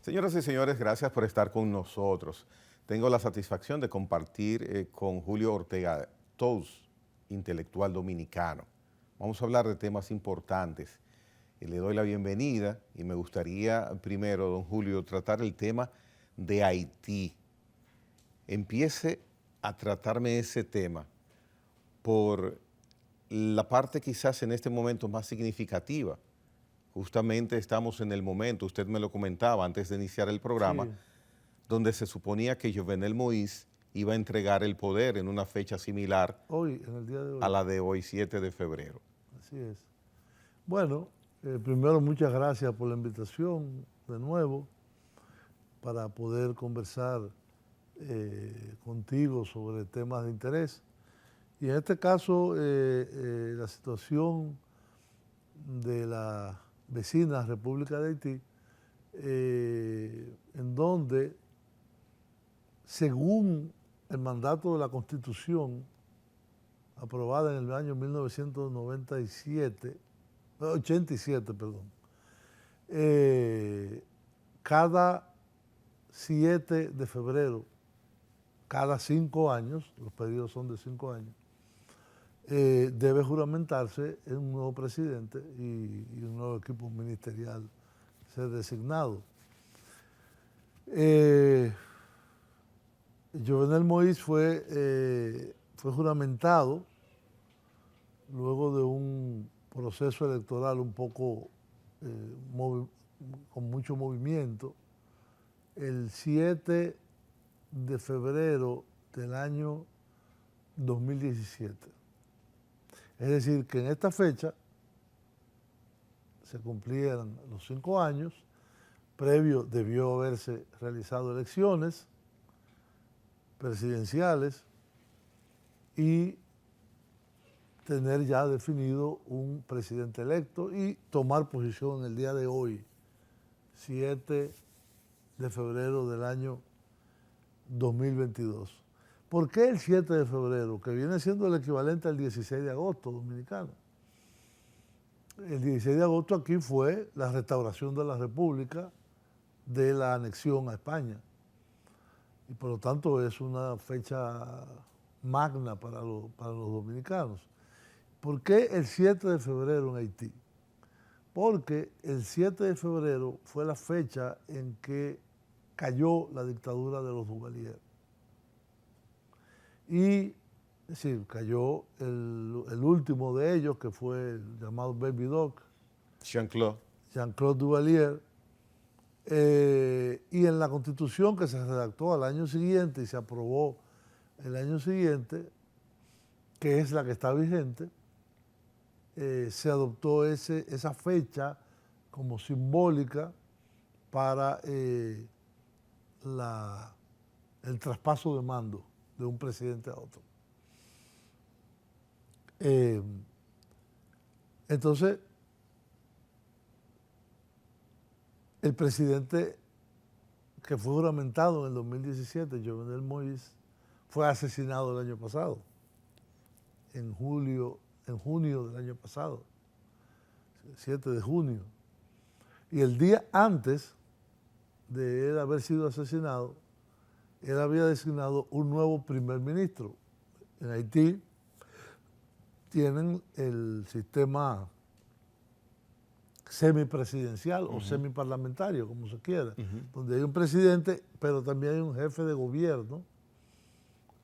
Señoras y señores, gracias por estar con nosotros. Tengo la satisfacción de compartir con Julio Ortega Tous, intelectual dominicano. Vamos a hablar de temas importantes. Le doy la bienvenida y me gustaría primero, don Julio, tratar el tema de Haití. Empiece a tratarme ese tema por la parte quizás en este momento más significativa. Justamente estamos en el momento, usted me lo comentaba antes de iniciar el programa, Sí, donde se suponía que Jovenel Moïse iba a entregar el poder en una fecha similar hoy, en el día de a hoy, la de hoy, 7 de febrero. así es. Bueno, primero muchas gracias por la invitación de nuevo para poder conversar contigo sobre temas de interés. Y en este caso, la situación de la vecina República de Haití, en donde, según el mandato de la Constitución, aprobada en el año 1997, 87, perdón, cada 7 de febrero, cada 5 años, los periodos son de 5 años, debe juramentarse un nuevo presidente y un nuevo equipo ministerial ser designado. Jovenel Moïse fue juramentado luego de un proceso electoral un poco con mucho movimiento, el 7 de febrero del año 2017. Es decir, que en esta fecha se cumplieran los 5 años, previo debió haberse realizado elecciones presidenciales y tener ya definido un presidente electo y tomar posición el día de hoy, 7 de febrero del año 2022. ¿Por qué el 7 de febrero? Que viene siendo el equivalente al 16 de agosto dominicano. El 16 de agosto aquí fue la restauración de la República de la anexión a España. Y por lo tanto es una fecha magna para los dominicanos. ¿Por qué el 7 de febrero en Haití? Porque el 7 de febrero fue la fecha en que cayó la dictadura de los Duvalier. Y, es decir, cayó el último de ellos, que fue el llamado Baby Doc, Jean-Claude Duvalier, y en la Constitución que se redactó al año siguiente y se aprobó el año siguiente, que es la que está vigente, se adoptó esa fecha como simbólica para el traspaso de mando de un presidente a otro. Entonces, el presidente que fue juramentado en el 2017, Jovenel Moïse, fue asesinado el año pasado, en junio del año pasado, 7 de junio. Y el día antes de él haber sido asesinado, él había designado un nuevo primer ministro. En Haití tienen el sistema semipresidencial o semiparlamentario, como se quiera, donde hay un presidente, pero también hay un jefe de gobierno,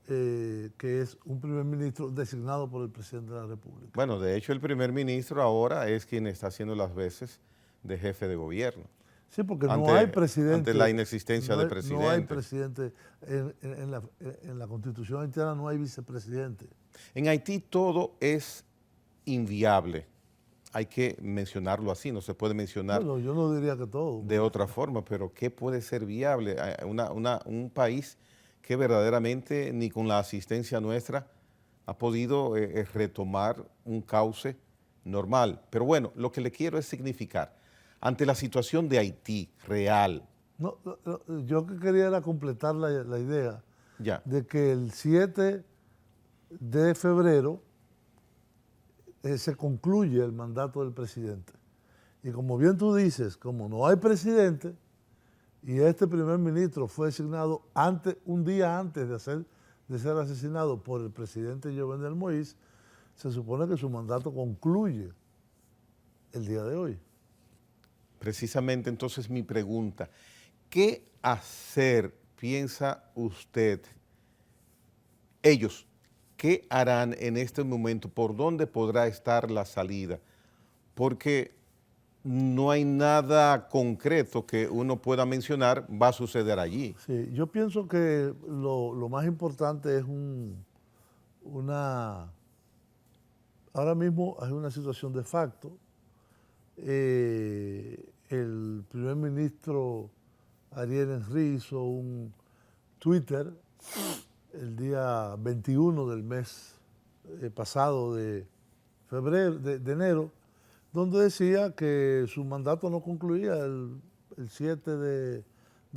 que es un primer ministro designado por el presidente de la República. Bueno, de hecho el primer ministro ahora es quien está haciendo las veces de jefe de gobierno. Sí, porque no hay presidente. Ante la inexistencia de presidente. No hay presidente. En la Constitución haitiana no hay vicepresidente. En Haití todo es inviable. Hay que mencionarlo así, no se puede mencionar Bueno, yo no diría que todo. de otra forma, pero ¿qué puede ser viable? Un país que verdaderamente ni con la asistencia nuestra ha podido retomar un cauce normal. Pero bueno, lo que le quiero es significar, ante la situación de Haití real. No, yo que quería era completar la idea Ya. de que el 7 de febrero se concluye el mandato del presidente. Y como bien tú dices, como no hay presidente, y este primer ministro fue designado un día antes de ser asesinado por el presidente Jovenel Moïse, se supone que su mandato concluye el día de hoy. Precisamente entonces mi pregunta, ¿qué hacer, piensa usted, ellos, qué harán en este momento? ¿Por dónde podrá estar la salida? Porque no hay nada concreto que uno pueda mencionar va a suceder allí. Sí, yo pienso que lo más importante es ahora mismo hay una situación de facto. El primer ministro Ariel Henry hizo un Twitter el día 21 del mes pasado de enero, donde decía que su mandato no concluía el 7 de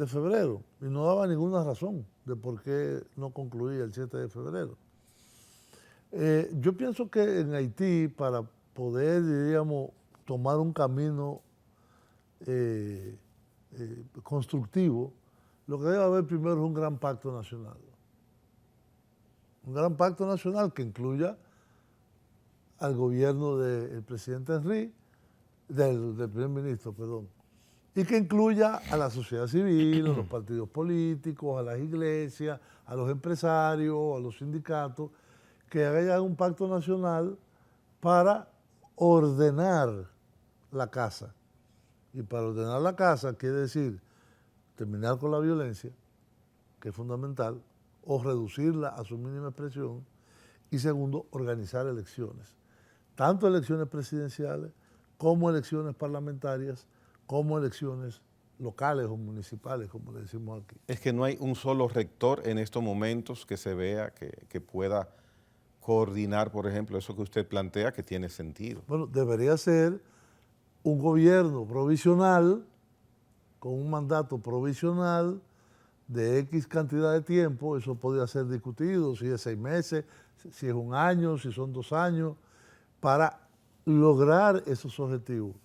febrero y no daba ninguna razón de por qué no concluía el 7 de febrero. Yo pienso que en Haití, para poder, diríamos, tomar un camino constructivo, lo que debe haber primero es un gran pacto nacional. Un gran pacto nacional que incluya al gobierno del presidente Henry, del primer ministro, perdón, y que incluya a la sociedad civil, a los partidos políticos, a las iglesias, a los empresarios, a los sindicatos, que haya un pacto nacional para ordenar la casa. Y para ordenar la casa quiere decir terminar con la violencia, que es fundamental, o reducirla a su mínima expresión, y segundo, organizar elecciones. Tanto elecciones presidenciales como elecciones parlamentarias, como elecciones locales o municipales, como le decimos aquí. Es que no hay un solo rector en estos momentos que se vea que pueda coordinar, por ejemplo, eso que usted plantea, que tiene sentido. Bueno, debería ser un gobierno provisional, con un mandato provisional de X cantidad de tiempo, eso podría ser discutido, si es 6 meses, si es un año, si son 2 años, para lograr esos objetivos.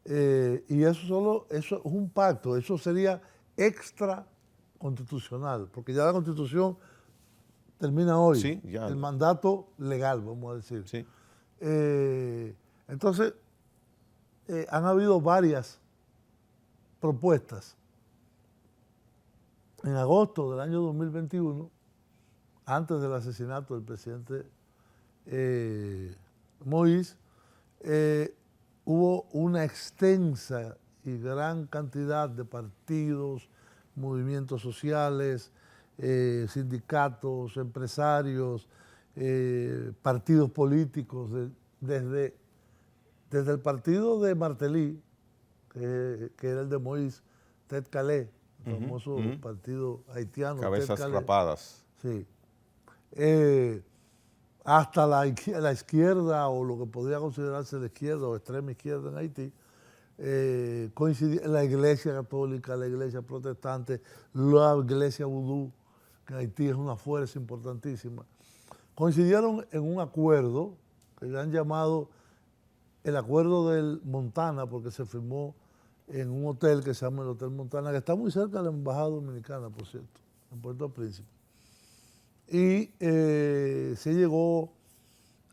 Y eso es un pacto, eso sería extra constitucional, porque ya la Constitución termina hoy, Sí, ya. el mandato legal, vamos a decir. Sí. Entonces, han habido varias propuestas. En agosto del año 2021, antes del asesinato del presidente Moïse, hubo una extensa y gran cantidad de partidos, movimientos sociales, sindicatos, empresarios, partidos políticos, desde el partido de Martelly, que era el de Moïse, Ted Calais, el famoso partido haitiano. Cabezas rapadas. Sí. Hasta la izquierda, o lo que podría considerarse la izquierda o extrema izquierda en Haití, coincidía la iglesia católica, la iglesia protestante, la iglesia vudú, que en Haití es una fuerza importantísima, coincidieron en un acuerdo que le han llamado el acuerdo del Montana, porque se firmó en un hotel que se llama el Hotel Montana, que está muy cerca de la Embajada Dominicana, por cierto, en Puerto Príncipe. Y se llegó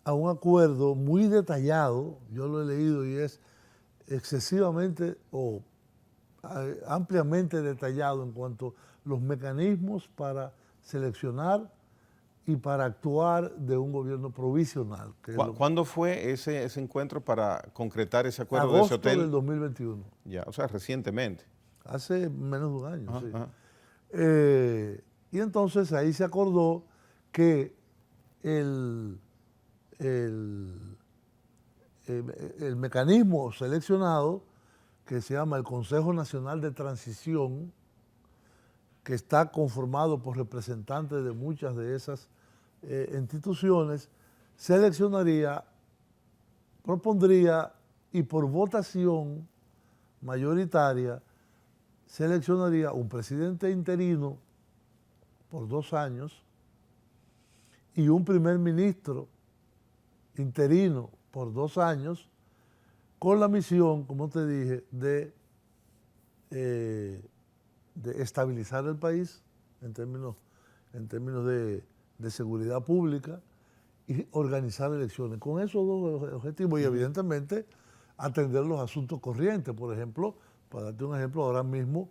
a un acuerdo muy detallado, yo lo he leído y es excesivamente o ampliamente detallado en cuanto a los mecanismos para seleccionar y para actuar de un gobierno provisional. ¿Cuándo fue ese encuentro para concretar ese acuerdo de ese hotel? Agosto del 2021. Ya, o sea, recientemente. Hace menos de un año, Ajá, sí. ajá. Y entonces ahí se acordó que el mecanismo seleccionado, que se llama el Consejo Nacional de Transición, que está conformado por representantes de muchas de esas instituciones, seleccionaría, propondría y por votación mayoritaria seleccionaría un presidente interino por 2 años y un primer ministro interino por 2 años, con la misión, como te dije, de de estabilizar el país en términos de seguridad pública y organizar elecciones. Con esos dos objetivos y evidentemente atender los asuntos corrientes. Por ejemplo, para darte un ejemplo, ahora mismo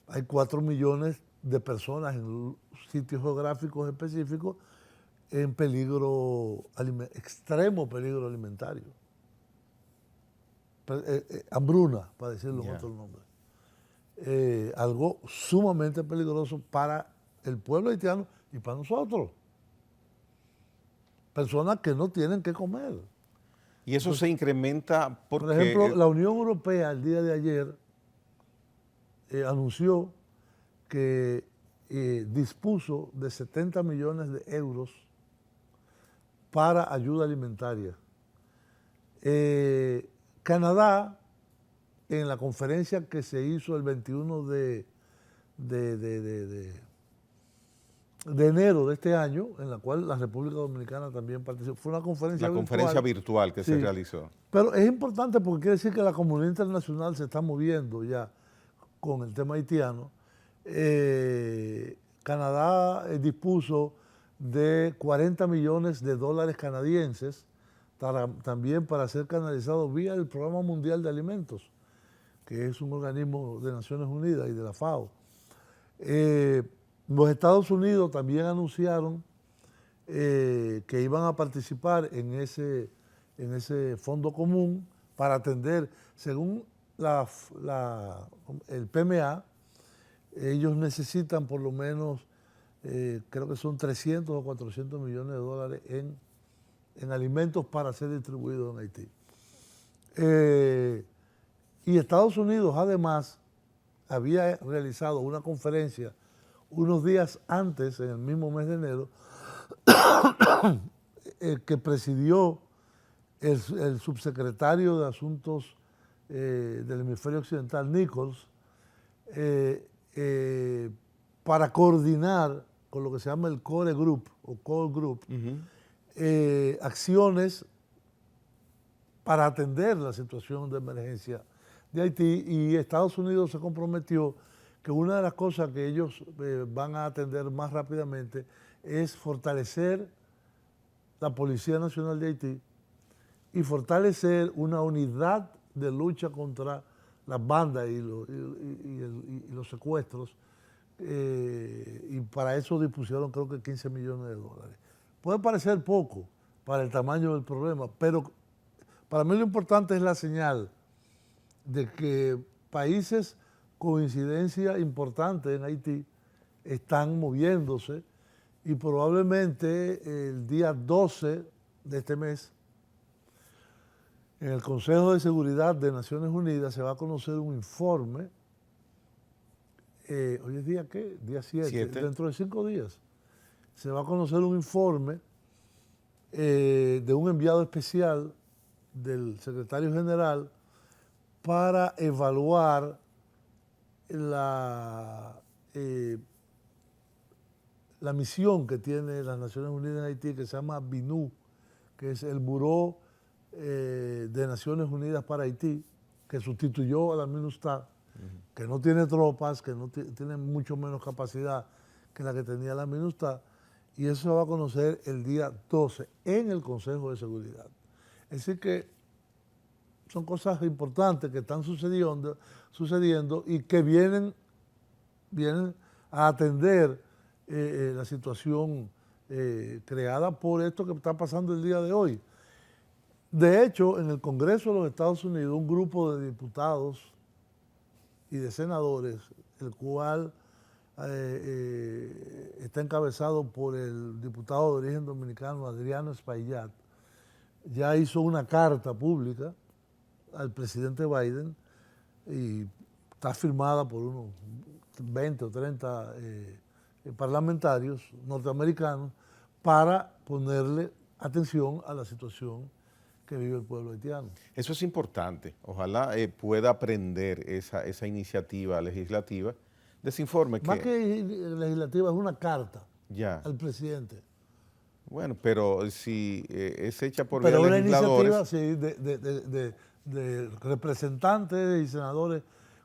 hay 4 millones de personas en sitios geográficos específicos en peligro, extremo peligro alimentario. Hambruna, para decirlo en otro nombre. Algo sumamente peligroso para el pueblo haitiano y para nosotros. Personas que no tienen que comer. Y eso se incrementa porque... Por ejemplo, la Unión Europea el día de ayer anunció que dispuso de 70 millones de euros para ayuda alimentaria. Canadá, en la conferencia que se hizo el 21 de enero de este año, en la cual la República Dominicana también participó, fue una conferencia virtual. La conferencia virtual que se realizó. Pero es importante porque quiere decir que la comunidad internacional se está moviendo ya con el tema haitiano. Canadá dispuso de 40 millones de dólares canadienses también para ser canalizados vía el Programa Mundial de Alimentos, que es un organismo de Naciones Unidas y de la FAO. Los Estados Unidos también anunciaron que iban a participar en ese fondo común para atender, según el PMA, ellos necesitan por lo menos, creo que son 300 o 400 millones de dólares en alimentos para ser distribuidos en Haití. Y Estados Unidos además había realizado una conferencia unos días antes, en el mismo mes de enero, que presidió el subsecretario de Asuntos del Hemisferio Occidental, Nichols, para coordinar con lo que se llama el Core Group o Core Group, acciones para atender la situación de emergencia de Haití, y Estados Unidos se comprometió que una de las cosas que ellos van a atender más rápidamente es fortalecer la Policía Nacional de Haití y fortalecer una unidad de lucha contra las bandas y los secuestros, y para eso dispusieron creo que 15 millones de dólares. Puede parecer poco para el tamaño del problema, pero para mí lo importante es la señal de que países con incidencia importante en Haití están moviéndose, y probablemente el día 12 de este mes, en el Consejo de Seguridad de Naciones Unidas se va a conocer un informe. ¿Hoy es día qué? Día 7. Dentro de 5 días se va a conocer un informe de un enviado especial del secretario general para evaluar la misión que tiene las Naciones Unidas en Haití, que se llama BINU, que es el Buró de Naciones Unidas para Haití, que sustituyó a la MINUSTAH, que no tiene tropas, que no tiene mucho menos capacidad que la que tenía la MINUSTAH, y eso se va a conocer el día 12 en el Consejo de Seguridad. Es decir que son cosas importantes que están sucediendo y que vienen a atender la situación creada por esto que está pasando el día de hoy. De hecho, en el Congreso de los Estados Unidos, un grupo de diputados y de senadores, el cual está encabezado por el diputado de origen dominicano Adriano Espaillat, ya hizo una carta pública al presidente Biden y está firmada por unos 20 o 30 parlamentarios norteamericanos para ponerle atención a la situación que vive el pueblo haitiano. Eso es importante. Ojalá pueda aprender esa iniciativa legislativa de ese informe. Más que legislativa, es una carta ya al presidente. Bueno, pero si es hecha por vía legisladores... Pero una iniciativa sí, de representantes y senadores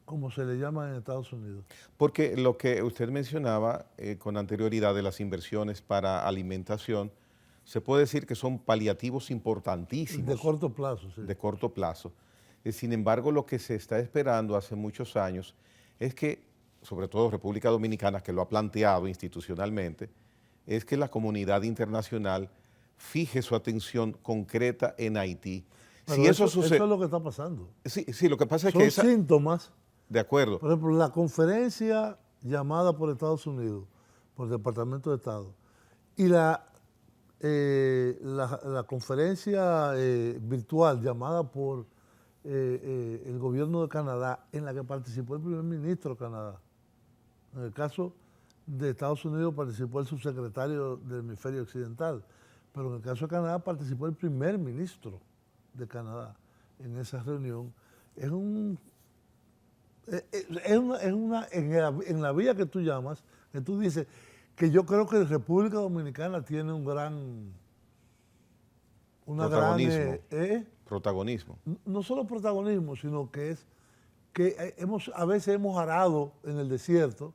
como se le llama en Estados Unidos. Porque lo que usted mencionaba con anterioridad de las inversiones para alimentación, se puede decir que son paliativos importantísimos. De corto plazo, sí. De corto plazo. Sin embargo, lo que se está esperando hace muchos años es que, sobre todo República Dominicana, que lo ha planteado institucionalmente, es que la comunidad internacional fije su atención concreta en Haití. Pero Si eso sucede, es lo que está pasando. sí, lo que pasa es Son que síntomas. de acuerdo. Por ejemplo, la conferencia llamada por Estados Unidos, por el Departamento de Estado, y la conferencia virtual llamada por el gobierno de Canadá, en la que participó el primer ministro de Canadá. En el caso de Estados Unidos participó el subsecretario del hemisferio occidental, pero en el caso de Canadá participó el primer ministro de Canadá en esa reunión. En la vía que tú llamas, que tú dices que yo creo que República Dominicana tiene protagonismo. No solo protagonismo, sino que a veces hemos arado en el desierto,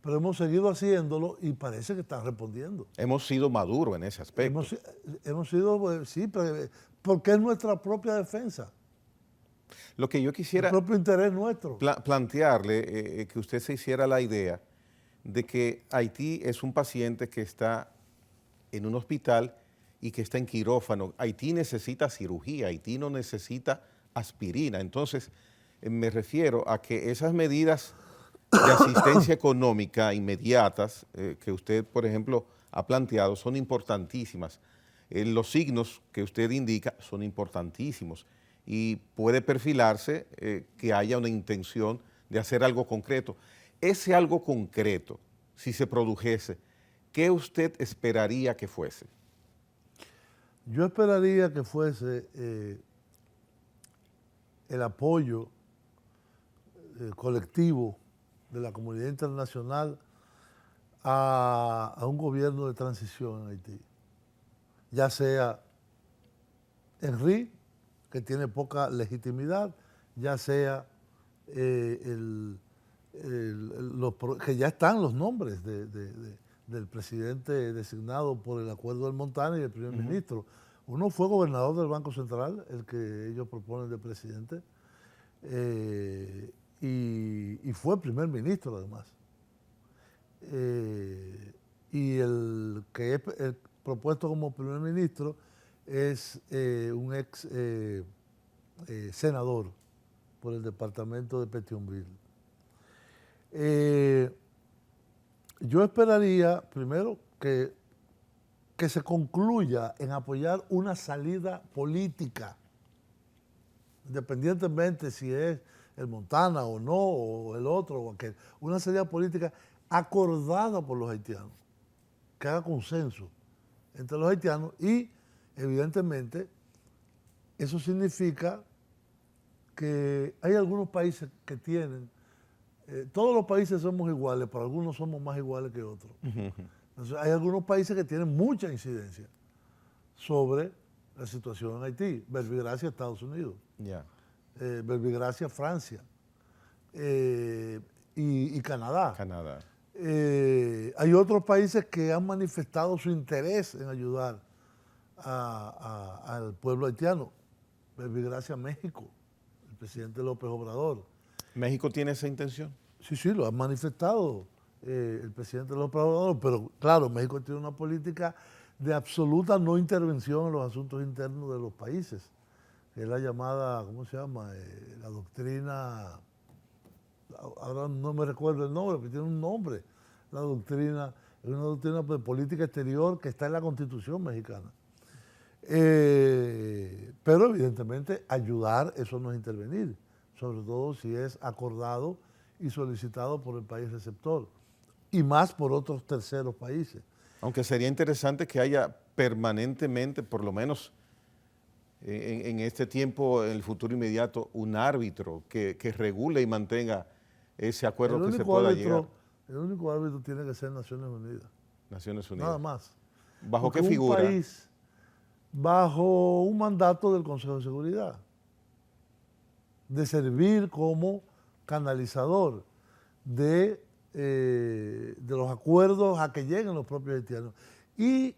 pero hemos seguido haciéndolo y parece que está respondiendo. Hemos sido maduros en ese aspecto. Hemos sido, sí, porque es nuestra propia defensa. Lo que yo quisiera... El propio interés nuestro. Plantearle que usted se hiciera la idea de que Haití es un paciente que está en un hospital y que está en quirófano. Haití necesita cirugía, Haití no necesita aspirina. Entonces, me refiero a que esas medidas de asistencia económica inmediatas que usted, por ejemplo, ha planteado son importantísimas. Los signos que usted indica son importantísimos y puede perfilarse que haya una intención de hacer algo concreto. Ese algo concreto, si se produjese, ¿qué usted esperaría que fuese? Yo esperaría que fuese el apoyo colectivo de la comunidad internacional a un gobierno de transición en Haití. Ya sea Henry, que tiene poca legitimidad, ya sea que ya están los nombres del presidente designado por el Acuerdo del Montana y el primer ministro. Uno fue gobernador del Banco Central, el que ellos proponen de presidente, y fue primer ministro además. Y el que es propuesto como primer ministro es un ex senador por el departamento de Petionville. Yo esperaría, primero, que se concluya en apoyar una salida política, independientemente si es el Montana o no, o el otro, o aquel. Una salida política acordada por los haitianos, que haga consenso entre los haitianos y, evidentemente, eso significa que hay algunos países que tienen, todos los países somos iguales, pero algunos somos más iguales que otros. Entonces, hay algunos países que tienen mucha incidencia sobre la situación en Haití. Verbigracia, Estados Unidos. Verbigracia, Francia. Y Canadá. Hay otros países que han manifestado su interés en ayudar al pueblo haitiano. Verbigracia, México. El presidente López Obrador. ¿México tiene esa intención? Sí, lo ha manifestado el presidente López Obrador, pero claro, México tiene una política de absoluta no intervención en los asuntos internos de los países, que es la llamada, ¿cómo se llama? La doctrina, ahora no me recuerdo el nombre, pero tiene un nombre. La doctrina, es una doctrina de política exterior que está en la Constitución mexicana. Pero evidentemente ayudar, eso no es intervenir, sobre todo si es acordado y solicitado por el país receptor, y más por otros terceros países. Aunque sería interesante que haya permanentemente, por lo menos en este tiempo, en el futuro inmediato, un árbitro que regule y mantenga ese acuerdo que se pueda llegar. El único árbitro tiene que ser Naciones Unidas. Naciones Unidas. Nada más. ¿Bajo Porque qué figura? Un país bajo un mandato del Consejo de Seguridad, de servir como canalizador de los acuerdos a que lleguen los propios haitianos. Y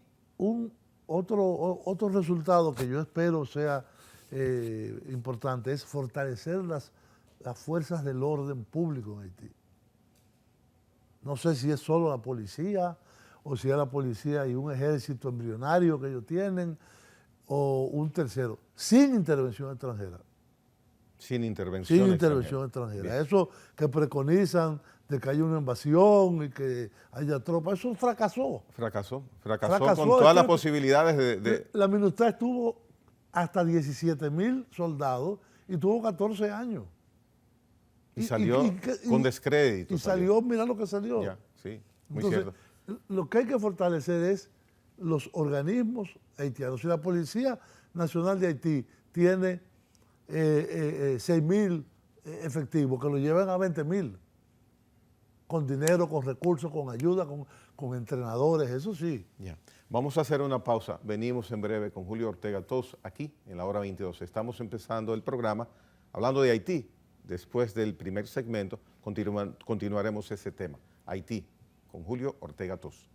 otro resultado que yo espero sea importante es fortalecer las fuerzas del orden público en Haití. No sé si es solo la policía o si es la policía y un ejército embrionario que ellos tienen o un tercero, sin intervención extranjera. Sin intervención extranjera. Eso que preconizan de que haya una invasión y que haya tropas, eso fracasó. Fracasó con todas las posibilidades de... La MINUSTAH estuvo hasta 17,000 soldados y tuvo 14 años. Y salió con descrédito. Y salió, mira lo que salió. Ya, sí, muy Entonces, cierto. lo que hay que fortalecer es los organismos haitianos. Si la Policía Nacional de Haití tiene 6,000 efectivos, que lo lleven a 20,000, con dinero, con recursos, con ayuda, con entrenadores, eso sí. Ya. Vamos a hacer una pausa. Venimos en breve con Julio Ortega, todos aquí en la hora 22. Estamos empezando el programa hablando de Haití. Después del primer segmento continuaremos ese tema, Haití, con Julio Ortega Tos.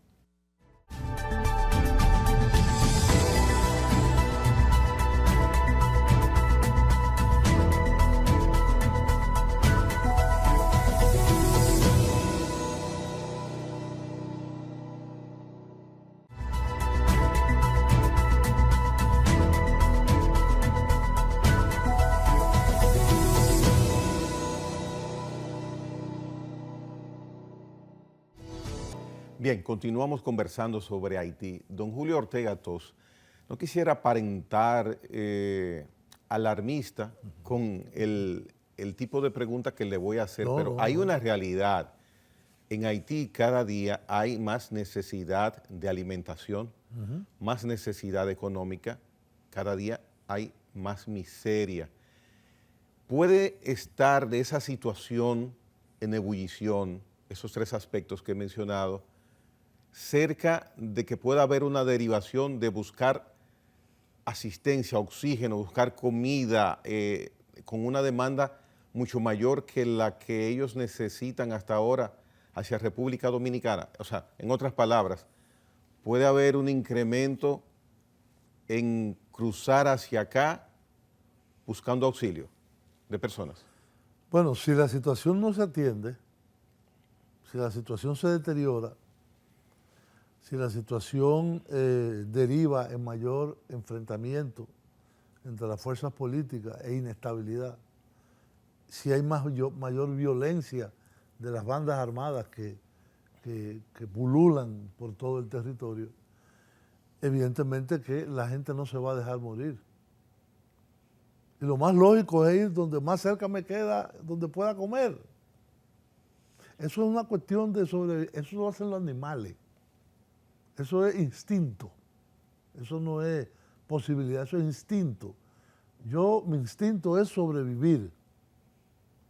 Bien, continuamos conversando sobre Haití. Don Julio Ortega Tos, no quisiera aparentar alarmista con el tipo de pregunta que le voy a hacer, pero hay una realidad. En Haití cada día hay más necesidad de alimentación, más necesidad económica, cada día hay más miseria. ¿Puede estar de esa situación en ebullición, esos tres aspectos que he mencionado, cerca de que pueda haber una derivación de buscar asistencia, oxígeno, buscar comida con una demanda mucho mayor que la que ellos necesitan hasta ahora hacia República Dominicana? O sea, en otras palabras, ¿puede haber un incremento en cruzar hacia acá buscando auxilio de personas? Bueno, si la situación no se atiende, si la situación se deteriora, si la situación deriva en mayor enfrentamiento entre las fuerzas políticas e inestabilidad, si hay mayor violencia de las bandas armadas que pululan por todo el territorio, evidentemente que la gente no se va a dejar morir. Y lo más lógico es ir donde más cerca me queda, donde pueda comer. Eso es una cuestión de eso lo hacen los animales. Eso es instinto, eso no es posibilidad, eso es instinto. Mi instinto es sobrevivir.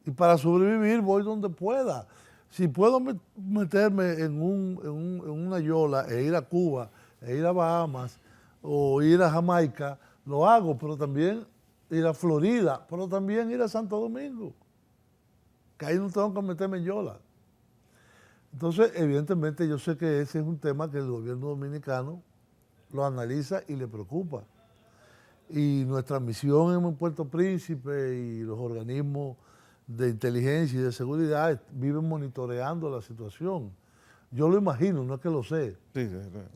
Y para sobrevivir voy donde pueda. Si puedo meterme en una yola e ir a Cuba, e ir a Bahamas, o ir a Jamaica, lo hago, pero también ir a Florida, pero también ir a Santo Domingo, que ahí no tengo que meterme en yola. Entonces, evidentemente, yo sé que ese es un tema que el gobierno dominicano lo analiza y le preocupa. Y nuestra misión en Puerto Príncipe y los organismos de inteligencia y de seguridad viven monitoreando la situación. Yo lo imagino, no es que lo sé. Sí.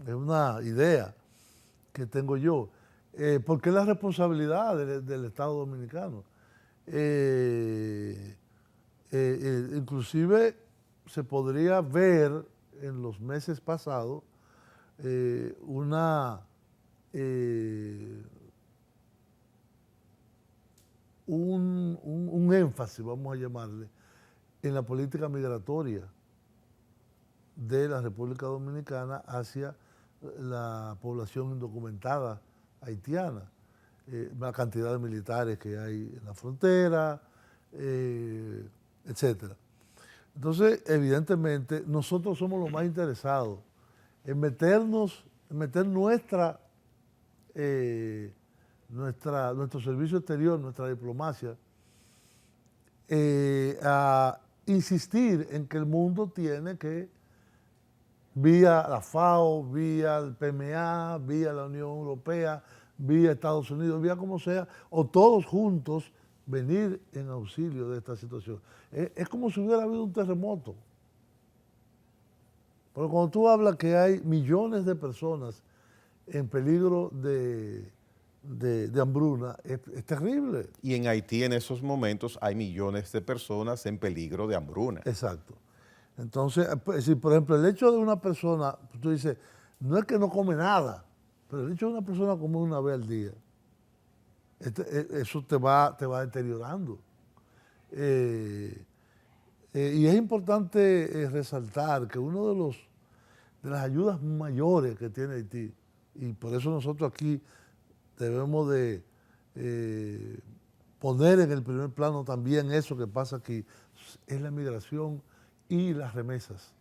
Es una idea que tengo yo. Porque es la responsabilidad del Estado dominicano. Inclusive se podría ver en los meses pasados un énfasis, vamos a llamarle, en la política migratoria de la República Dominicana hacia la población indocumentada haitiana, la cantidad de militares que hay en la frontera, etcétera. Entonces, evidentemente, nosotros somos los más interesados en meter nuestro servicio exterior, nuestra diplomacia, a insistir en que el mundo tiene que, vía la FAO, vía el PMA, vía la Unión Europea, vía Estados Unidos, vía como sea, o todos juntos, venir en auxilio de esta situación. Es como si hubiera habido un terremoto. Pero cuando tú hablas que hay millones de personas en peligro de hambruna, es terrible. Y en Haití en esos momentos hay millones de personas en peligro de hambruna. Exacto. Entonces, si por ejemplo el hecho de una persona, tú dices, no es que no come nada, pero el hecho de una persona comer una vez al día, eso te va deteriorando. Y es importante resaltar que uno de las ayudas mayores que tiene Haití, y por eso nosotros aquí debemos de poner en el primer plano también eso que pasa aquí, es la migración y las remesas.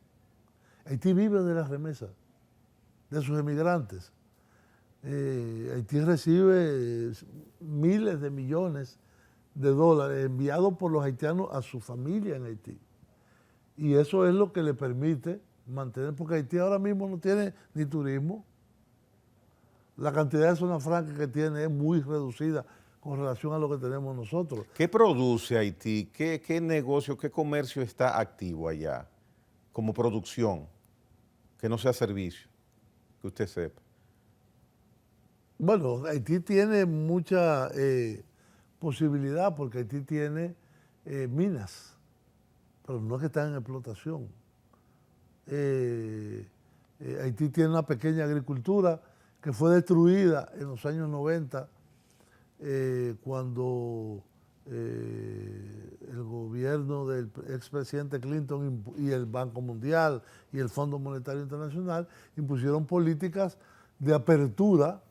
Haití vive de las remesas, de sus emigrantes. Haití recibe miles de millones de dólares enviados por los haitianos a su familia en Haití. Y eso es lo que le permite mantener, porque Haití ahora mismo no tiene ni turismo. La cantidad de zonas francas que tiene es muy reducida con relación a lo que tenemos nosotros. ¿Qué produce Haití? ¿Qué negocio, qué comercio está activo allá como producción? Que no sea servicio, que usted sepa. Bueno, Haití tiene mucha posibilidad porque Haití tiene minas, pero no es que están en explotación. Haití tiene una pequeña agricultura que fue destruida en los años 90 cuando el gobierno del expresidente Clinton y el Banco Mundial y el Fondo Monetario Internacional impusieron políticas de apertura,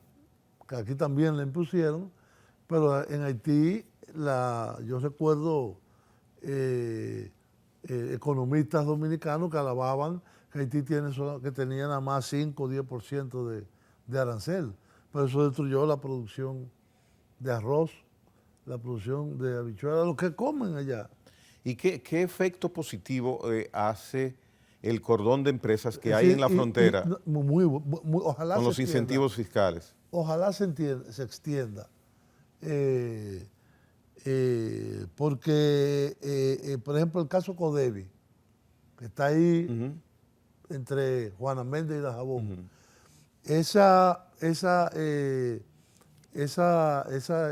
que aquí también la impusieron, pero en Haití yo recuerdo economistas dominicanos que alababan que Haití que tenía nada más 5 o 10% de arancel, pero eso destruyó la producción de arroz, la producción de habichuelas, lo que comen allá. ¿Y qué efecto positivo hace el cordón de empresas que hay en la frontera Ojalá con se los extienda, incentivos fiscales? Ojalá se extienda. Porque, por ejemplo, el caso Codevi, que está ahí entre Juana Méndez y Dajabón, esa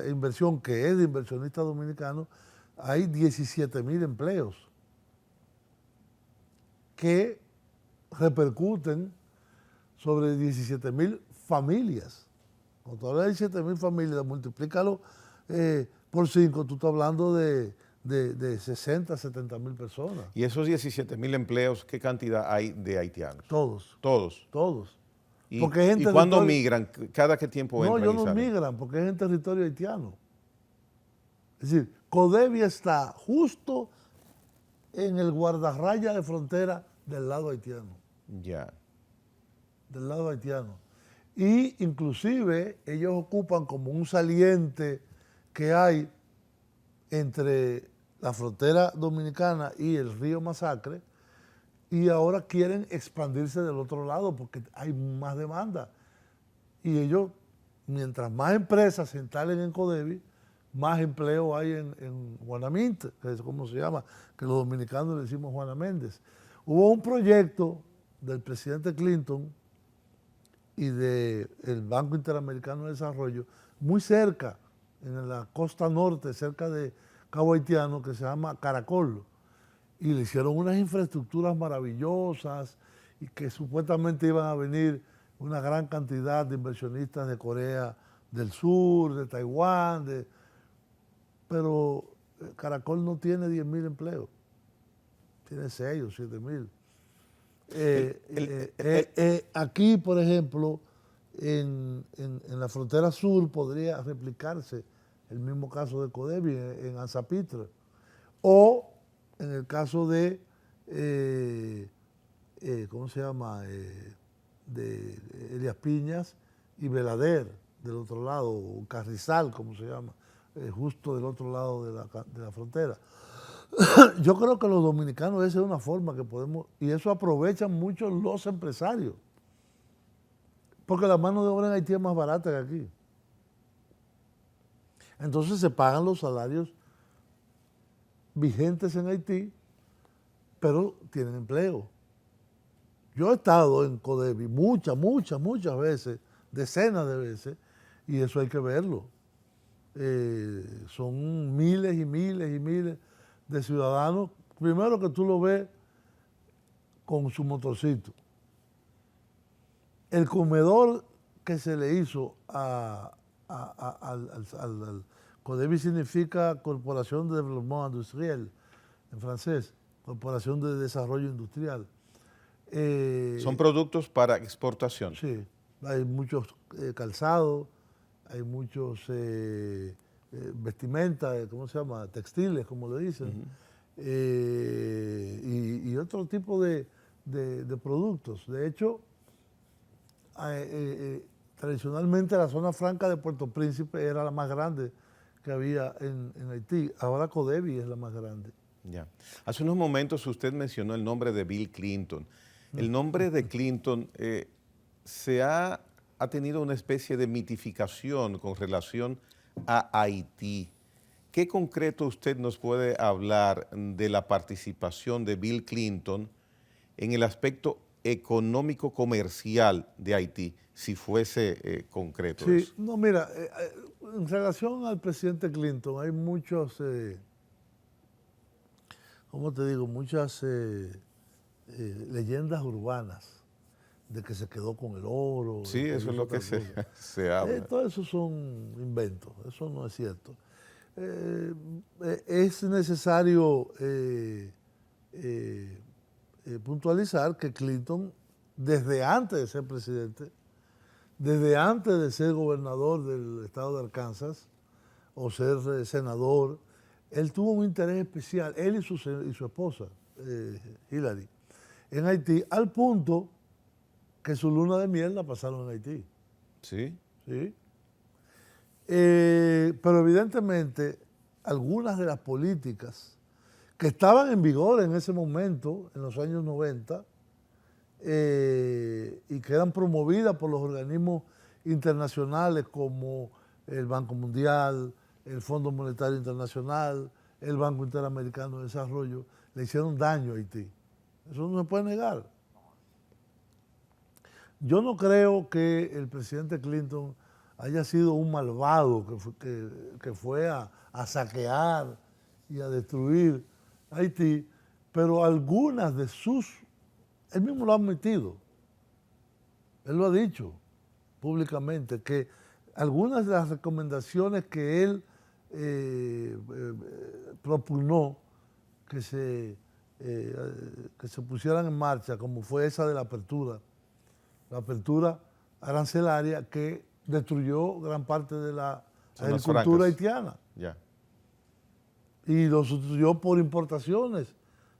inversión que es de inversionistas dominicanos, hay 17,000 empleos que repercuten sobre 17,000 familias. Cuando tú hablas de 17,000 familias, multiplícalo por 5, tú estás hablando de 60, 70,000 personas. ¿Y esos 17,000 empleos, qué cantidad hay de haitianos? Todos. Todos. Todos. ¿Y, Porque es ¿y cuándo migran? ¿Cada qué tiempo No, entran ellos y no salen? migran porque es en territorio haitiano. Es decir, Codevi está justo en el guardarraya de frontera del lado haitiano. Ya. Del lado haitiano. Y inclusive ellos ocupan como un saliente que hay entre la frontera dominicana y el río Masacre, y ahora quieren expandirse del otro lado porque hay más demanda. Y ellos, mientras más empresas se instalen en Codevi, más empleo hay en Juanaminte, que es como se llama, que los dominicanos le decimos Juana Méndez. Hubo un proyecto del presidente Clinton y del Banco Interamericano de Desarrollo, muy cerca, en la costa norte, cerca de Cabo Haitiano, que se llama Caracol, y le hicieron unas infraestructuras maravillosas y que supuestamente iban a venir una gran cantidad de inversionistas de Corea del Sur, de Taiwán, pero Caracol no tiene 10,000 empleos, tiene 6 o 7,000. Aquí, por ejemplo, en la frontera sur podría replicarse el mismo caso de Codevi en Anzapitre, o en el caso de, ¿cómo se llama?, de Elias Piñas y Belader, del otro lado, o Carrizal, como se llama, justo del otro lado de la frontera. Yo creo que los dominicanos esa es una forma que podemos, y eso aprovechan mucho los empresarios, porque la mano de obra en Haití es más barata que aquí. Entonces se pagan los salarios vigentes en Haití, pero tienen empleo. Yo he estado en Codevi muchas veces, decenas de veces, y eso hay que verlo. Son miles y miles y miles de ciudadanos. Primero que tú lo ves con su motorcito. El comedor que se le hizo al Codevi significa Corporación de Développement Industriel, en francés, Corporación de Desarrollo Industrial. Son productos para exportación. Sí, hay muchos calzados, hay muchos vestimentas, ¿cómo se llama? Textiles, como le dicen, y otro tipo de productos. De hecho, tradicionalmente la zona franca de Puerto Príncipe era la más grande que había en Haití. Ahora Codevi es la más grande. Ya. Hace unos momentos usted mencionó el nombre de Bill Clinton. El nombre de Clinton ha tenido una especie de mitificación con relación a Haití. ¿Qué concreto usted nos puede hablar de la participación de Bill Clinton en el aspecto económico-comercial de Haití, si fuese concreto Sí, eso? no, mira, en relación al presidente Clinton hay muchos, ¿cómo te digo? Muchas leyendas urbanas de que se quedó con el oro. Sí, eso es lo que se habla. Todo eso son inventos, eso no es cierto. Es necesario puntualizar que Clinton, desde antes de ser presidente, desde antes de ser gobernador del estado de Arkansas o ser senador, él tuvo un interés especial, él y su esposa, Hillary, en Haití, al punto que su luna de miel la pasaron en Haití. Sí. ¿Sí? Pero evidentemente algunas de las políticas que estaban en vigor en ese momento, en los años 90, y que eran promovidas por los organismos internacionales como el Banco Mundial, el Fondo Monetario Internacional, el Banco Interamericano de Desarrollo, le hicieron daño a Haití. Eso no se puede negar. Yo no creo que el presidente Clinton haya sido un malvado que fue a saquear y a destruir Haití, pero algunas de él mismo lo ha admitido, él lo ha dicho públicamente, que algunas de las recomendaciones que él propugnó que se pusieran en marcha, como fue esa de la apertura arancelaria que destruyó gran parte de la agricultura haitiana. Ya. Y lo sustituyó por importaciones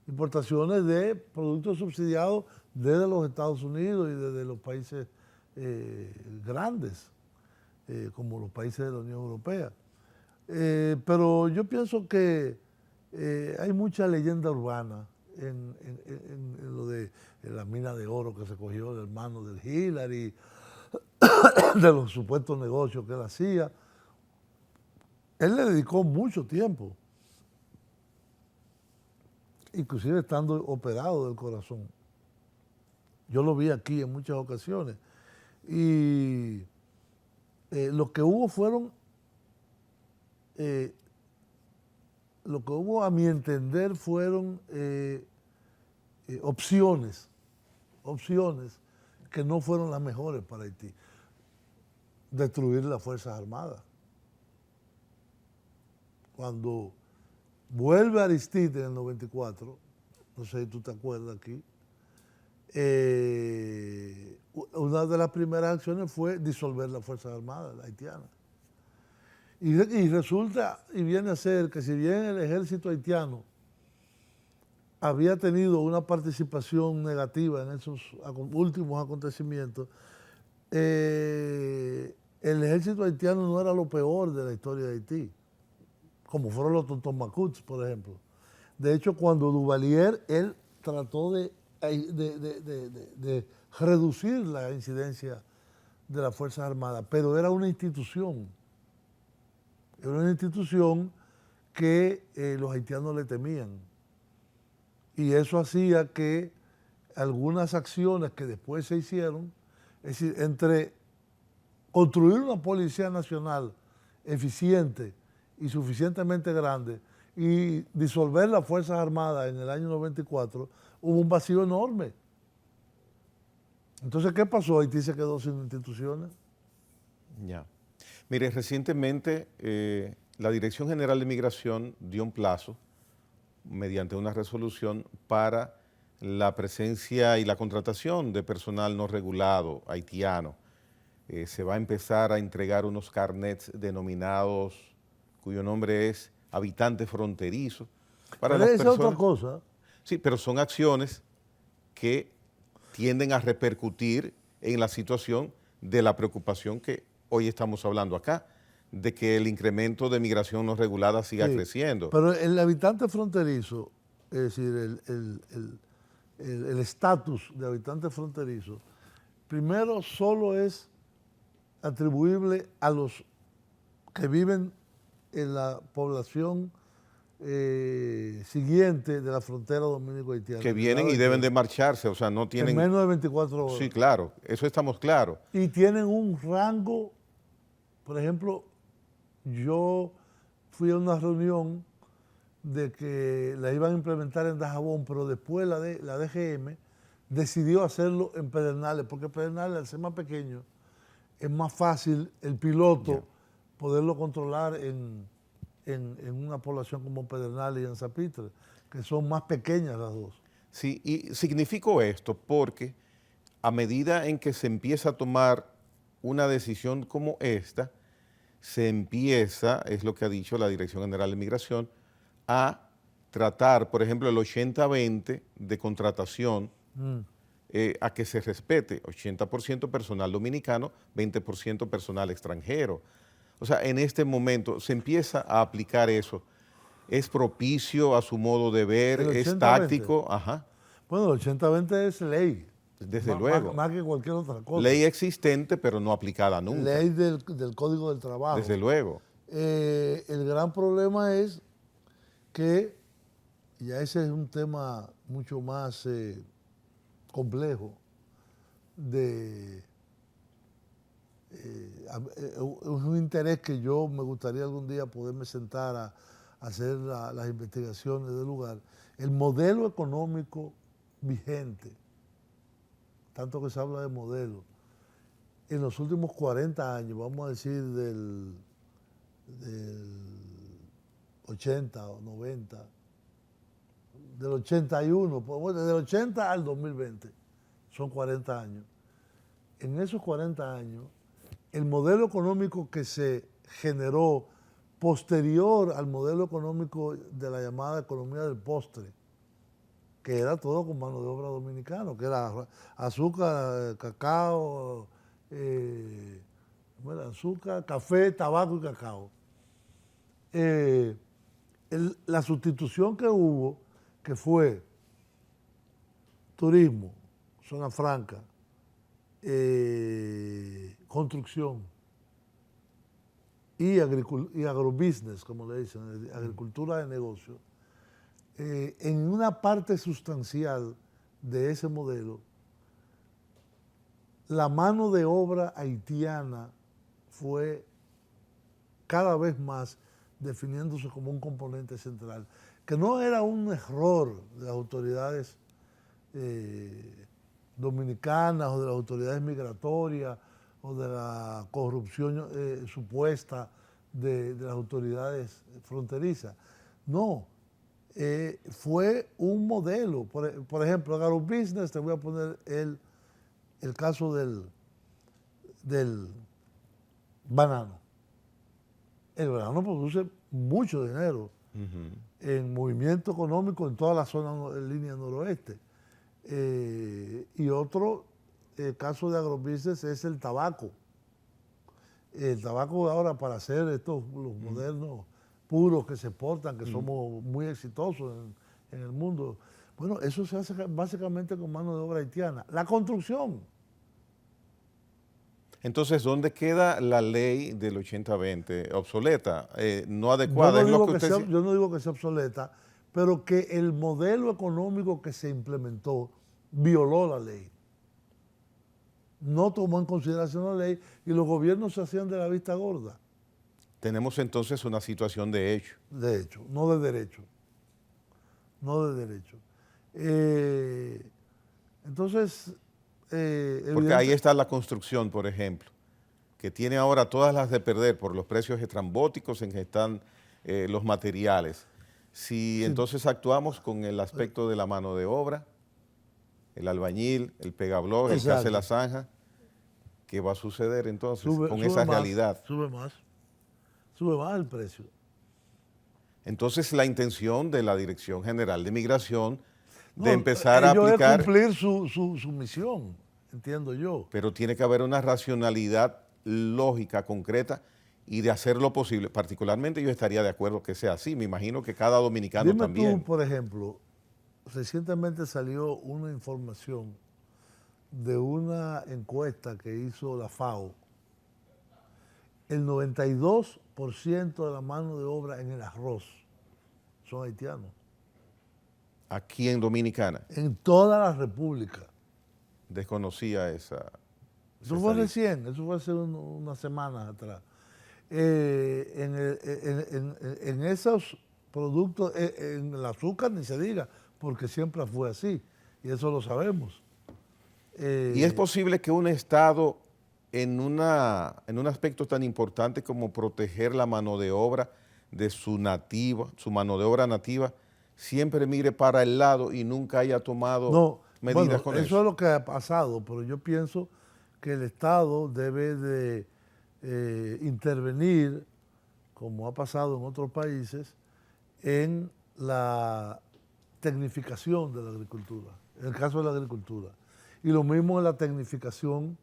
de productos subsidiados desde los Estados Unidos y desde los países grandes, como los países de la Unión Europea. Pero yo pienso que hay mucha leyenda urbana en lo de la mina de oro que se cogió del mano del Hillary, de los supuestos negocios que él hacía. Él le dedicó mucho tiempo, inclusive estando operado del corazón. Yo lo vi aquí en muchas ocasiones. Y lo que hubo a mi entender fueron opciones que no fueron las mejores para Haití. Destruir las Fuerzas Armadas. Cuando vuelve Aristide en el 94, no sé si tú te acuerdas aquí, una de las primeras acciones fue disolver las Fuerzas Armadas haitianas. Y resulta, y viene a ser que si bien el ejército haitiano había tenido una participación negativa en esos últimos acontecimientos, el ejército haitiano no era lo peor de la historia de Haití, como fueron los Totomacuts, por ejemplo. De hecho, cuando Duvalier, él trató de reducir la incidencia de las Fuerzas Armadas, pero era una institución. Era una institución que los haitianos le temían. Y eso hacía que algunas acciones que después se hicieron, es decir, entre construir una Policía Nacional eficiente y suficientemente grande y disolver las Fuerzas Armadas en el año 94, hubo un vacío enorme. Entonces, ¿qué pasó? Haití se quedó sin instituciones. Ya. Mire, recientemente la Dirección General de Migración dio un plazo mediante una resolución para la presencia y la contratación de personal no regulado haitiano. Se va a empezar a entregar unos carnets denominados, cuyo nombre es habitante fronterizo. Para Pero las esa es personas, otra cosa. sí, pero son acciones que tienden a repercutir en la situación de la preocupación que hoy estamos hablando acá, de que el incremento de migración no regulada siga Sí, creciendo. pero el habitante fronterizo, es decir, el estatus de habitante fronterizo, primero solo es atribuible a los que viven en la población siguiente de la frontera dominico-haitiana. Que vienen y deben de marcharse, o sea, no En tienen... menos de 24 horas. Sí, claro, eso estamos claros. Y tienen un rango, por ejemplo, yo fui a una reunión de que la iban a implementar en Dajabón, pero después la DGM decidió hacerlo en Pedernales, porque Pedernales, al ser más pequeño, es más fácil el piloto poderlo controlar en una población como Pedernales y en Zapitre, que son más pequeñas las dos. Sí, y significó esto porque a medida en que se empieza a tomar una decisión como esta, se empieza, es lo que ha dicho la Dirección General de Migración, a tratar, por ejemplo, el 80-20 de contratación, a que se respete 80% personal dominicano, 20% personal extranjero. O sea, en este momento se empieza a aplicar eso. ¿Es propicio a su modo de ver? El ¿Es 80-20. táctico? Ajá. Bueno, el 80-20 es ley. Desde luego. Más que cualquier otra cosa. Ley existente, pero no aplicada nunca. Ley del Código del Trabajo. Desde luego. El gran problema es que, ya ese es un tema mucho más complejo, es un interés que yo me gustaría algún día poderme sentar a hacer las investigaciones del lugar. El modelo económico vigente, tanto que se habla de modelo, en los últimos 40 años, vamos a decir del 80 o 90, del 81, bueno, del 80 al 2020, son 40 años. En esos 40 años, el modelo económico que se generó posterior al modelo económico de la llamada economía del postre, que era todo con mano de obra dominicana, que era azúcar, cacao, azúcar, café, tabaco y cacao. La sustitución que hubo, que fue turismo, zona franca, construcción y agrobusiness, como le dicen, agricultura de negocio, en una parte sustancial de ese modelo, la mano de obra haitiana fue cada vez más definiéndose como un componente central, que no era un error de las autoridades dominicanas o de las autoridades migratorias o de la corrupción supuesta de las autoridades fronterizas. No, fue un modelo. Por ejemplo, en agrobusiness, te voy a poner el caso del banano. El banano produce mucho dinero en movimiento económico en toda la zona en línea noroeste. Y otro caso de agrobusiness es el tabaco. El tabaco ahora, para hacer los modernos puros que se exportan, que somos muy exitosos en el mundo. Bueno, eso se hace básicamente con mano de obra haitiana. La construcción. Entonces, ¿dónde queda la ley del 80-20? Obsoleta, no adecuada. Yo no, es lo digo que que usted... sea, yo no digo que sea obsoleta, pero que el modelo económico que se implementó violó la ley. No tomó en consideración la ley y los gobiernos se hacían de la vista gorda. Tenemos entonces una situación de hecho. De hecho, no de derecho. No de derecho. Entonces, Porque ahí está la construcción, por ejemplo, que tiene ahora todas las de perder por los precios estrambóticos en que están los materiales. Si entonces actuamos con el aspecto de la mano de obra, el albañil, el pegabloc, el que hace la zanja, ¿qué va a suceder entonces con esa realidad? Sube más el precio. Entonces la intención de la Dirección General de Migración de empezar a ellos aplicar... es cumplir su misión, entiendo yo. Pero tiene que haber una racionalidad lógica, concreta, y de hacer lo posible. Particularmente yo estaría de acuerdo que sea así. Me imagino que cada dominicano Dime también. tú, por ejemplo, recientemente salió una información de una encuesta que hizo la FAO. El 92% de la mano de obra en el arroz son haitianos. Aquí en Dominicana. En toda la República. Desconocía esa... Eso fue recién, eso fue hace unas semanas atrás. En esos productos, en el azúcar ni se diga, porque siempre fue así, y eso lo sabemos. Y es posible que un Estado, en un aspecto tan importante como proteger la mano de obra de su mano de obra nativa, siempre mire para el lado y nunca haya tomado medidas con eso. Eso es lo que ha pasado, pero yo pienso que el Estado debe de intervenir, como ha pasado en otros países, en la tecnificación de la agricultura, en el caso de la agricultura. Y lo mismo en la tecnificación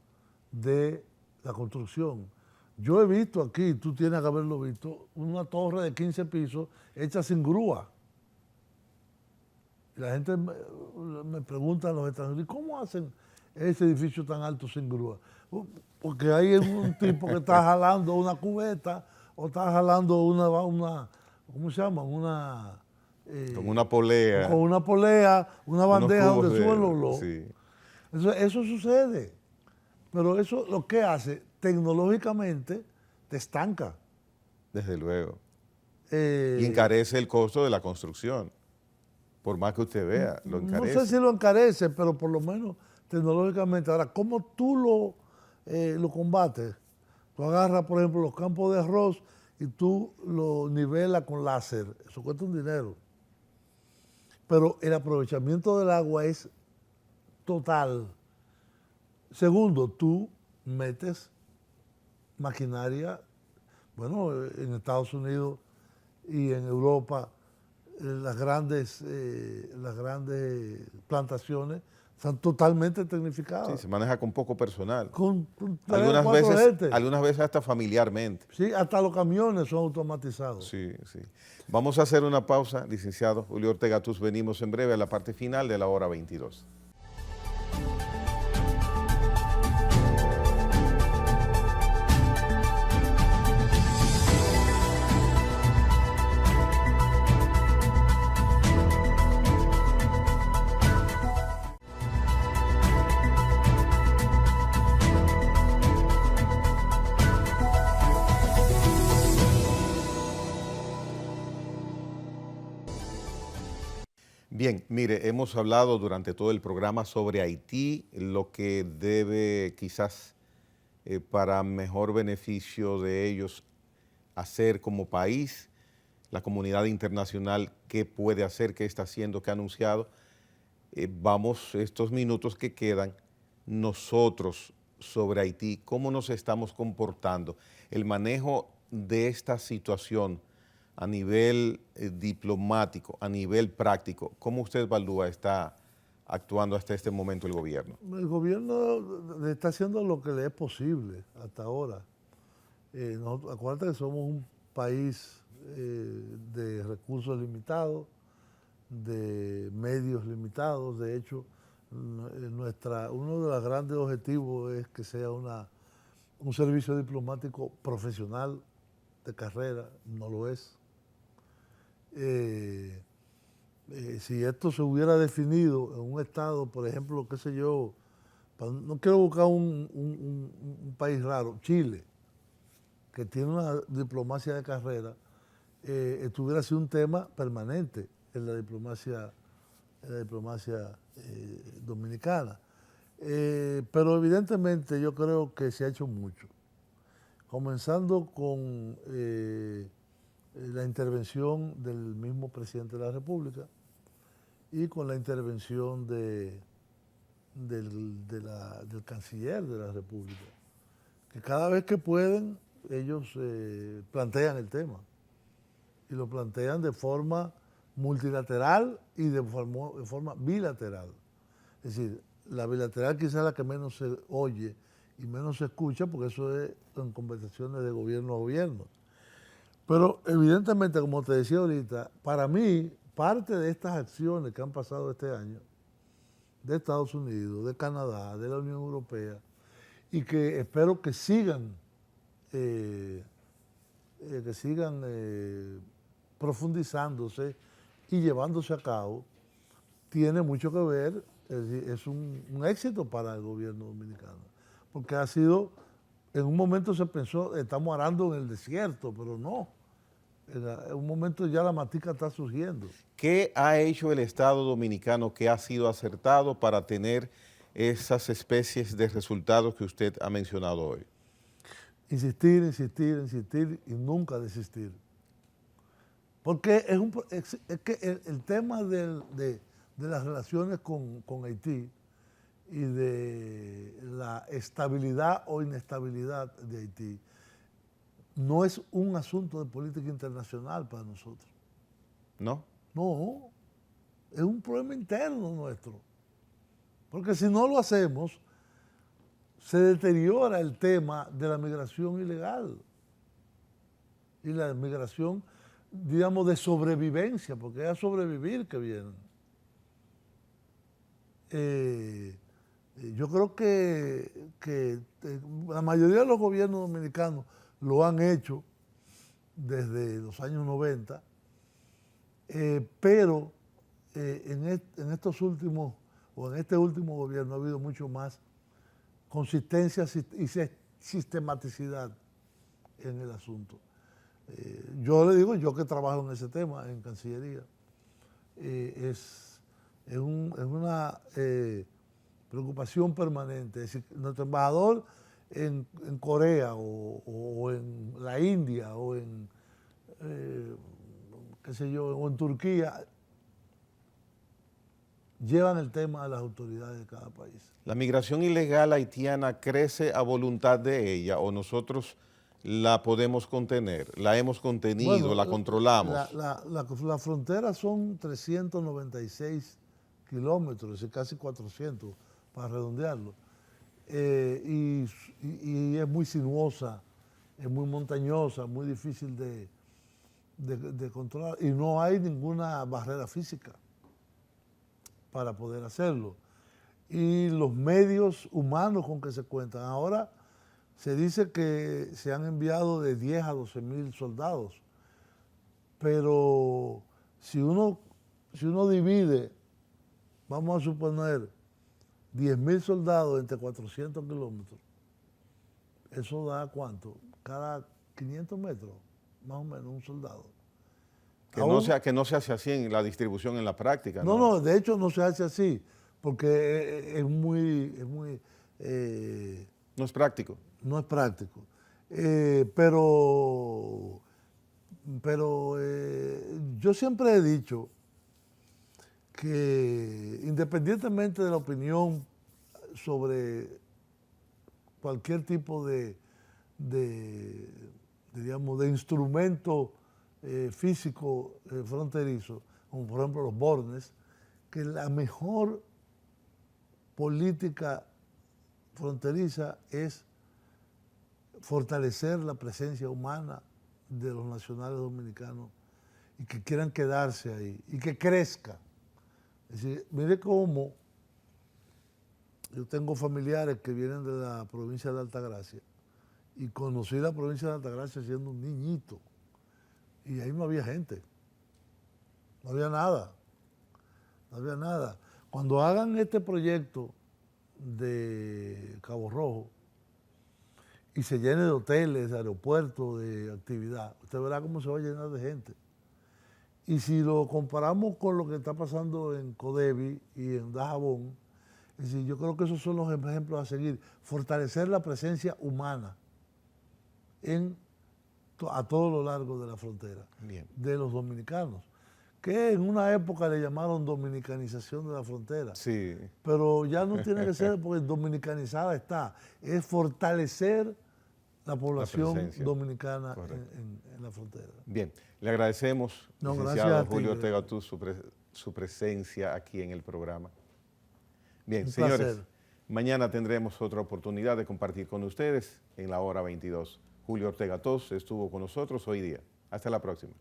de la construcción. Yo he visto aquí, tú tienes que haberlo visto, una torre de 15 pisos hecha sin grúa. Y la gente me pregunta a los extranjeros, ¿cómo hacen ese edificio tan alto sin grúa? Porque hay un tipo que está jalando una cubeta o está jalando una ¿cómo se llama? Con una polea. Con una polea, una bandeja donde suben los globos. Sí. Eso sucede. Pero eso lo que hace tecnológicamente te estanca. Desde luego. Y encarece el costo de la construcción. Por más que usted vea, lo encarece. No sé si lo encarece, pero por lo menos tecnológicamente. Ahora, ¿cómo tú lo combates? Tú agarras, por ejemplo, los campos de arroz y tú lo nivelas con láser. Eso cuesta un dinero. Pero el aprovechamiento del agua es total. Segundo, tú metes maquinaria, bueno, en Estados Unidos y en Europa, las grandes plantaciones están totalmente tecnificadas. Sí, se maneja con poco personal. Con algunas veces hasta familiarmente. Sí, hasta los camiones son automatizados. Sí, sí. Vamos a hacer una pausa, licenciado Julio Ortega Tuz. Venimos en breve a la parte final de la hora 22. Bien, mire, hemos hablado durante todo el programa sobre Haití, lo que debe quizás para mejor beneficio de ellos hacer como país, la comunidad internacional, qué puede hacer, qué está haciendo, qué ha anunciado. Vamos, estos minutos que quedan, nosotros sobre Haití, cómo nos estamos comportando, el manejo de esta situación a nivel diplomático, a nivel práctico. ¿Cómo usted, evalúa, está actuando hasta este momento el gobierno? El gobierno está haciendo lo que le es posible hasta ahora. Acuérdate que somos un país de recursos limitados, de medios limitados. De hecho, uno de los grandes objetivos es que sea un servicio diplomático profesional de carrera, no lo es. Si esto se hubiera definido en un estado, por ejemplo, qué sé yo, no quiero buscar un país raro, Chile, que tiene una diplomacia de carrera, estuviera sido un tema permanente en la diplomacia dominicana. Pero evidentemente yo creo que se ha hecho mucho, comenzando con la intervención del mismo presidente de la República y con la intervención del canciller de la República, que cada vez que pueden ellos plantean el tema y lo plantean de forma multilateral y de forma bilateral. Es decir, la bilateral quizás es la que menos se oye y menos se escucha, porque eso es en conversaciones de gobierno a gobierno. Pero evidentemente, como te decía ahorita, para mí, parte de estas acciones que han pasado este año, de Estados Unidos, de Canadá, de la Unión Europea, y que espero que sigan profundizándose y llevándose a cabo, tiene mucho que ver, es decir, es un éxito para el gobierno dominicano, porque ha sido, en un momento se pensó, estamos arando en el desierto, pero no, en un momento ya la matica está surgiendo. ¿Qué ha hecho el Estado dominicano que ha sido acertado para tener esas especies de resultados que usted ha mencionado hoy? Insistir, insistir, insistir y nunca desistir. Porque es que el tema de las relaciones con Haití y de la estabilidad o inestabilidad de Haití no es un asunto de política internacional para nosotros. ¿No? No, es un problema interno nuestro. Porque si no lo hacemos, se deteriora el tema de la migración ilegal y la migración, digamos, de sobrevivencia, porque es a sobrevivir que vienen. Yo creo que la mayoría de los gobiernos dominicanos lo han hecho desde los años 90, pero en estos últimos, o en este último gobierno ha habido mucho más consistencia y sistematicidad en el asunto. Yo le digo, yo que trabajo en ese tema, en Cancillería, es una preocupación permanente. Es decir, nuestro embajador en Corea o en la India o en, qué sé yo, o en Turquía, llevan el tema a las autoridades de cada país. ¿La migración ilegal haitiana crece a voluntad de ella o nosotros la podemos contener? ¿La hemos contenido, bueno, la controlamos? La frontera son 396 kilómetros, y casi 400, para redondearlo. Y es muy sinuosa, es muy montañosa, muy difícil de controlar. Y no hay ninguna barrera física para poder hacerlo. Y los medios humanos con que se cuentan. Ahora se dice que se han enviado de 10 a 12,000 soldados, pero si uno divide, vamos a suponer, 10,000 soldados entre 400 kilómetros, eso da ¿cuánto? Cada 500 metros, más o menos, un soldado. Que no se hace así en la distribución en la práctica. No, de hecho no se hace así, porque es muy no es práctico. No es práctico. Pero yo siempre he dicho que independientemente de la opinión sobre cualquier tipo digamos, de instrumento físico fronterizo, como por ejemplo los bornes, que la mejor política fronteriza es fortalecer la presencia humana de los nacionales dominicanos y que quieran quedarse ahí y que crezca. Es decir, mire cómo yo tengo familiares que vienen de la provincia de Altagracia y conocí la provincia de Altagracia siendo un niñito y ahí no había gente, no había nada, no había nada. Cuando hagan este proyecto de Cabo Rojo y se llene de hoteles, de aeropuertos, de actividad, usted verá cómo se va a llenar de gente. Y si lo comparamos con lo que está pasando en Codevi y en Dajabón, es decir, yo creo que esos son los ejemplos a seguir. Fortalecer la presencia humana a todo lo largo de la frontera. Bien. De los dominicanos, que en una época le llamaron dominicanización de la frontera. Sí. Pero ya no tiene que ser porque dominicanizada está. Es fortalecer la población dominicana en la frontera. Bien, le agradecemos, licenciado Julio Ortega Otuz, su presencia aquí en el programa. Bien, señores, mañana tendremos otra oportunidad de compartir con ustedes en la hora 22. Julio Ortega Otuz estuvo con nosotros hoy día. Hasta la próxima.